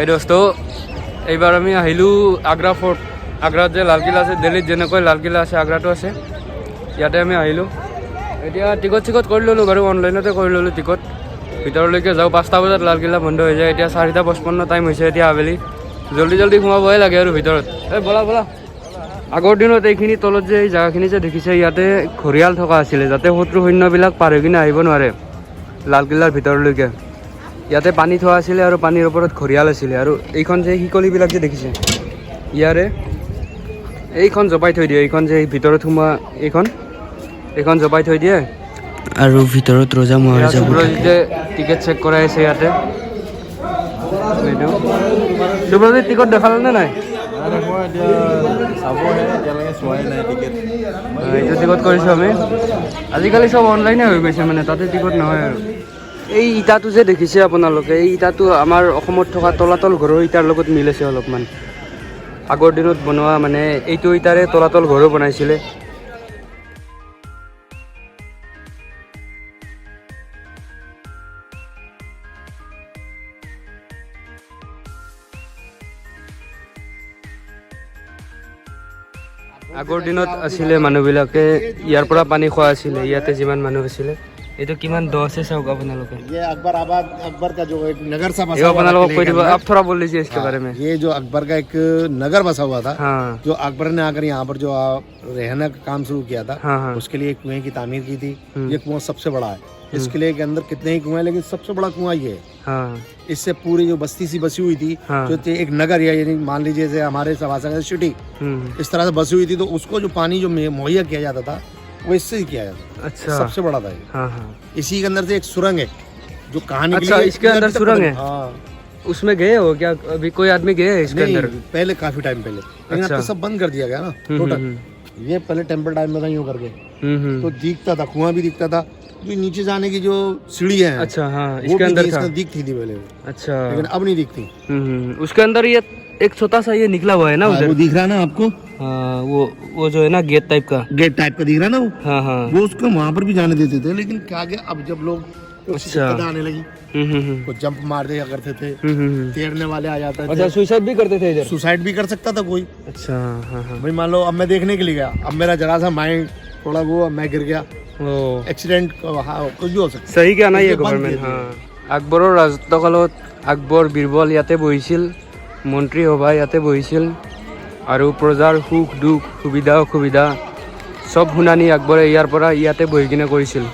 এই দোস্ত এইবাৰ আমি আহিলোঁ আগ্ৰা ফৰ্ট। আগ্ৰাত যে লালকিল্লা আছে, দিল্লীত যেনেকৈ লালকিল্লা আছে আগ্ৰাটো আছে, ইয়াতে আমি আহিলোঁ। এতিয়া টিকট চিকট কৰি ল'লোঁ বাৰু, অনলাইনতে কৰি ল'লোঁ টিকট। ভিতৰলৈকে যাওঁ, 5টা বজাত লালকিল্লা বন্ধ হৈ যায়। এতিয়া 4:55 টাইম হৈছে এতিয়া আবেলি। জল্দি জল্দি সোমাবই লাগে আৰু ভিতৰত। এই ব'লা ব'লা। আগৰ দিনত এইখিনি তলত যে এই জেগাখিনি যে দেখিছে, ইয়াতে ঘৰিয়াল থকা আছিলে, যাতে শত্ৰু সৈন্যবিলাক পাৰ হৈ কিনে আহিব নোৱাৰে লালকিল্লাৰ ভিতৰলৈকে। ইয়াতে পানী থোৱা আছিলে আৰু পানীৰ ওপৰত ঘৰিয়াল আছিলে। আৰু এইখন যে শিকলিবিলাক যে দেখিছে, ইয়াৰে এইখন জপাই থৈ দিয়ে। এইখন যে ভিতৰত সোমোৱা এইখন জপাই থৈ দিয়ে। আৰু ভিতৰত ৰজা মহাৰাজা সুব্ৰজিতে টিকেট চেক কৰাই আছে ইয়াতে। সুব্ৰজিত টিকট দেখালে নে নাই? এইটো টিকট কৰিছোঁ আমি। আজিকালি চব অনলাইনে হৈ গৈছে, মানে তাতে টিকট নহয় আৰু। এই ইটাটো যে দেখিছে আপোনালোকে, এই ইটাটো আমাৰ অসমত থকা তলাতল ঘৰৰ ইটাৰ লগত মিল আছে অলপমান। আগৰ দিনত বনোৱা, মানে এইটো ইটাৰে তলাতল ঘৰো বনাইছিলে। আগৰ দিনত আছিলে মানুহবিলাকে ইয়াৰ পৰা পানী খোৱা আছিলে, ইয়াতে যিমান মানুহ আছিলে। এইটো কিমান দ আছে চাওক আপোনালোকে। अकबर का जो एक नगर सा ये আপোনালোকক কৈ দিব, आप थोड़ा बोल लीजिए इसके बारे में। ये जो अकबर का एक नगर बसा हुआ था, हाँ जो अकबर ने आकर यहाँ पर जो रहने का काम शुरू किया था, हाँ हाँ उसके लिए एक कुएं की तामीर की थी। ये कुआं सबसे बड़ा है। इस किले के अंदर कितने ही कुएं, लेकिन सबसे बड़ा कुआं ये है। हाँ इससे पूरी जो बस्ती सी बसी हुई थी, हाँ। जो एक नगर या यानी मान लीजिए जैसे हमारे सभासा का सिटी इस तरह से बसी हुई थी, तो उसको जो पानी जो मुहैया किया जाता था वो इससे ही किया जाता था। अच्छा सबसे बड़ा था ये। हाँ हाँ। इसी के अंदर से एक सुरंग है जो कहानी अच्छा, इसके अंदर सुरंग है? हाँ। उसमें गए हो क्या? अभी कोई आदमी गए है इसके नहीं, अंदर? पहले काफी टाइम पहले, लेकिन अब अच्छा। तो सब बंद कर दिया गया ना टोटल। ये पहले टेम्पल टाइम में था यूं करके, तो दिखता था, कुआं भी दिखता था। जो नीचे जाने की जो सीढ़ी है, अच्छा हाँ, वो इसके भी अंदर था। इसमें दिखती थी पहले, अच्छा, लेकिन अब नहीं दिखती। उसके अंदर ये एक छोटा सा ये निकला हुआ है ना हाँ, उधर। वो दिख रहा है ना आपको, हाँ, वो जो है ना गेट टाइप का। गेट टाइप का दिख रहा है ना वो। हाँ हाँ। वो उसको वहां पर भी जाने देते थे, लेकिन क्या गया अब जब लोग अच्छा आने लगी, वो जंप मार दिया करते थे, तैरने वाले आ जाते अच्छा, थे, सुसाइड भी करते थे इधर? सुसाइड भी कर सकता था कोई। अच्छा हाँ हाँ। भाई मान लो अब मैं देखने के लिए गया, अब मेरा जरा सा माइंड थोड़ा वो, मैं गिर गया, एक्सीडेंट कुछ भी हो सकता। सही क्या ना ये गवर्नमेंट। हाँ, আকবৰৰ ৰাজত্বকালত আকবৰ বীৰবল ইয়াতে বহিছিল, মন্ত্ৰী সভা ইয়াতে বহিছিল, আৰু প্ৰজাৰ সুখ দুখ সুবিধা অসুবিধা চব শুনানি আকবৰে ইয়াৰ পৰা ইয়াতে বহি কিনে কৰিছিল।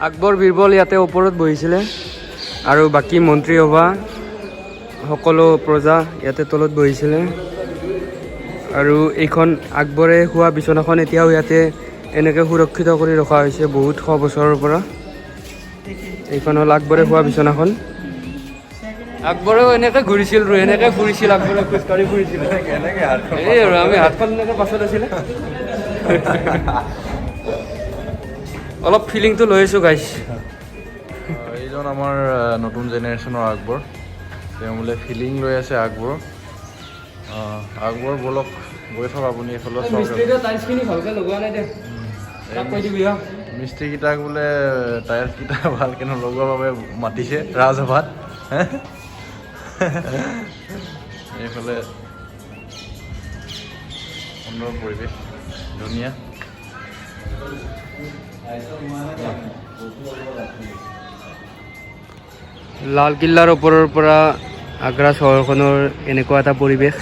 আকবৰ বীৰবল ইয়াতে ওপৰত বহিছিলে, আৰু বাকী মন্ত্ৰী সভা সকলো প্ৰজা ইয়াতে তলত বহিছিলে। আৰু এইখন আকবৰে শোৱা বিচনাখন এতিয়াও ইয়াতে এনেকৈ সুৰক্ষিত কৰি ৰখা হৈছে বহুত শ বছৰৰ পৰা। এইখন হ'ল আকবৰে শোৱা বিচনাখন। আকবৰেও এনেকৈ ঘূৰিছিল, এনেকৈ ফুৰিছিল, আকবৰে খোজকাঢ়ি ফুৰিছিল। এই আৰু আমি হাতখন এনেকৈ পাছত আছিলে। অলপ ফিলিংটো লৈ আছোঁ গাইছ। এইজন আমাৰ নতুন জেনেৰেশ্যনৰ আকবৰ, তেওঁ বোলে ফিলিং লৈ আছে আকবৰ। আকবৰ বলক গৈ থাকক আপুনি এইফালে চাওক। মিস্ত্ৰীকেইটাক বোলে টায়াৰকেইটা ভালকৈ নলগোৱাৰ বাবে মাতিছে ৰাজসভাত। এইফালে সুন্দৰ পৰিৱেশ, ধুনীয়া। লালকিল্লাৰ ওপৰৰ পৰা আগ্ৰা চহৰখনৰ এনেকুৱা এটা পৰিৱেশ।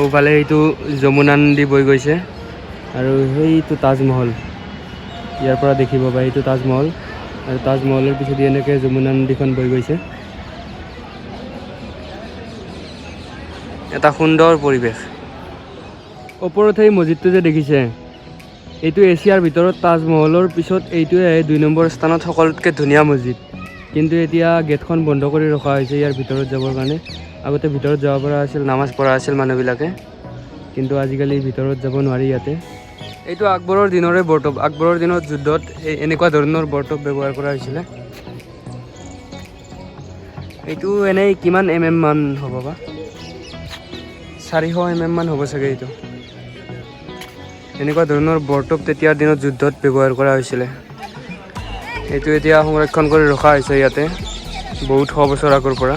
ওফালে সেইটো যমুনা নদী বৈ গৈছে, আৰু সেইটো তাজমহল ইয়াৰ পৰা দেখিব পাৰি। এইটো তাজমহল, আৰু তাজমহলৰ পিছদি এনেকৈ যমুনা নদীখন বৈ গৈছে। এটা সুন্দৰ পৰিৱেশ। ওপৰত সেই মছজিদটো যে দেখিছে, এইটো এছিয়াৰ ভিতৰত তাজমহলৰ পিছত এইটোৱে 2 নম্বৰ স্থানত সকলোতকৈ ধুনীয়া মছজিদ। কিন্তু এতিয়া গেটখন বন্ধ কৰি ৰখা হৈছে ইয়াৰ ভিতৰত যাবৰ কাৰণে। আগতে ভিতৰত যাব পৰা আছিল, নামাজ পঢ়া আছিল মানুহবিলাকে, কিন্তু আজিকালি ভিতৰত যাব নোৱাৰি ইয়াতে। এইটো আকবৰৰ দিনৰে বৰ্তপ। আকবৰৰ দিনত যুদ্ধত এনেকুৱা ধৰণৰ বৰ্তপ ব্যৱহাৰ কৰা হৈছিলে। এইটো এনেই কিমান মান হ'ব বা? 400 মান হ'ব চাগে। এইটো এনেকুৱা ধৰণৰ বৰ্তপ তেতিয়াৰ দিনত যুদ্ধত ব্যৱহাৰ কৰা হৈছিলে। এইটো এতিয়া সংৰক্ষণ কৰি ৰখা হৈছে ইয়াতে বহুত শ বছৰ আগৰ পৰা।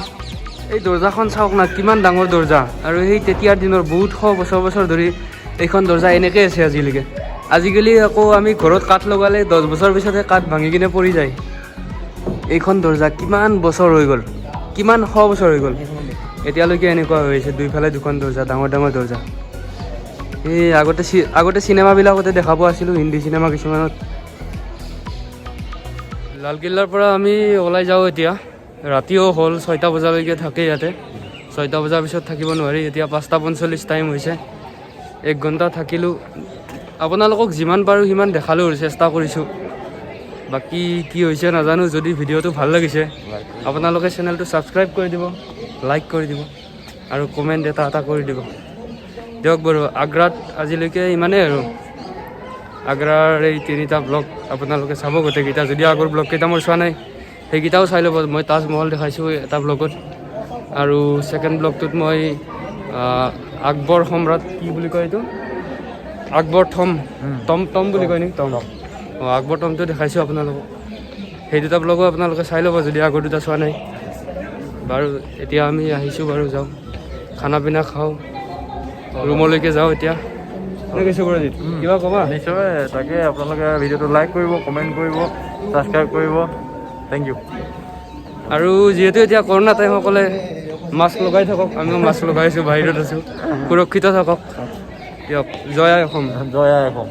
এই দৰ্জাখন চাওক না, কিমান ডাঙৰ দৰ্জা, আৰু সেই তেতিয়াৰ দিনৰ বহুত শ বছৰ ধৰি এইখন দৰ্জা এনেকৈ আছে আজিলৈকে। আজিকালি আকৌ আমি ঘৰত কাঠ লগালে 10 বছৰ পিছতহে কাঠ ভাঙি কিনে পৰি যায়। এইখন দৰ্জা কিমান বছৰ হৈ গ'ল, কিমান শ বছৰ হৈ গ'ল, এতিয়ালৈকে এনেকুৱা হৈ আছে। দুইফালে দুখন দৰ্জা, ডাঙৰ ডাঙৰ দৰ্জা। এই আগতে চিনেমাবিলাকতে দেখা পোৱা আছিলোঁ, হিন্দী চিনেমা কিছুমানত। লালকিল্লাৰ পৰা আমি ওলাই যাওঁ এতিয়া। ৰাতিও হ'ল, 6টা বজালৈকে থাকে ইয়াতে। 6টা বজাৰ পিছত থাকিব নোৱাৰি। এতিয়া 5:45 টাইম হৈছে, 1 ঘণ্টা থাকিলোঁ। আপোনালোকক যিমান পাৰোঁ সিমান দেখালোঁ, চেষ্টা কৰিছোঁ। বাকী কি হৈছে নাজানো। যদি ভিডিঅ'টো ভাল লাগিছে আপোনালোকে চেনেলটো ছাবস্ক্ৰাইব কৰি দিব, লাইক কৰি দিব আৰু কমেণ্ট এটা কৰি দিব। দিয়ক বাৰু, আগ্ৰাত আজিলৈকে ইমানেই আৰু। আগ্ৰাৰ এই 3টা ব্লগ আপোনালোকে চাব গোটেইকেইটা। যদি আগৰ ব্লগকেইটা মই চোৱা নাই সেইকেইটাও চাই ল'ব। মই তাজমহল দেখাইছোঁ এটা ব্লগত, আৰু ছেকেণ্ড ব্লগটোত মই আকবৰ সম্ৰাট, কি বুলি কয় এইটো, আকবৰ টম বুলি কয় নেকি, টম। আকবৰ টমটো দেখাইছোঁ আপোনালোকক। সেই 2টা ব্লগো আপোনালোকে চাই ল'ব যদি আগৰ 2টা চোৱা নাই। বাৰু এতিয়া আমি আহিছোঁ, বাৰু যাওঁ, খানা পিনা খাওঁ, ৰুমলৈকে যাওঁ এতিয়া। কিবা ক'বা? নিশ্চয়, তাকে আপোনালোকে ভিডিঅ'টো লাইক কৰিব, কমেণ্ট কৰিব, ছাবস্ক্ৰাইব কৰিব। Thank you. আৰু যিহেতু এতিয়া কৰোণা টাইম, সকলে মাস্ক লগাই থাকক। আমিও মাস্ক লগাইছোঁ, বাহিৰত আছোঁ। সুৰক্ষিত থাকক। দিয়ক, জয় আই অসম। জয় আই অসম।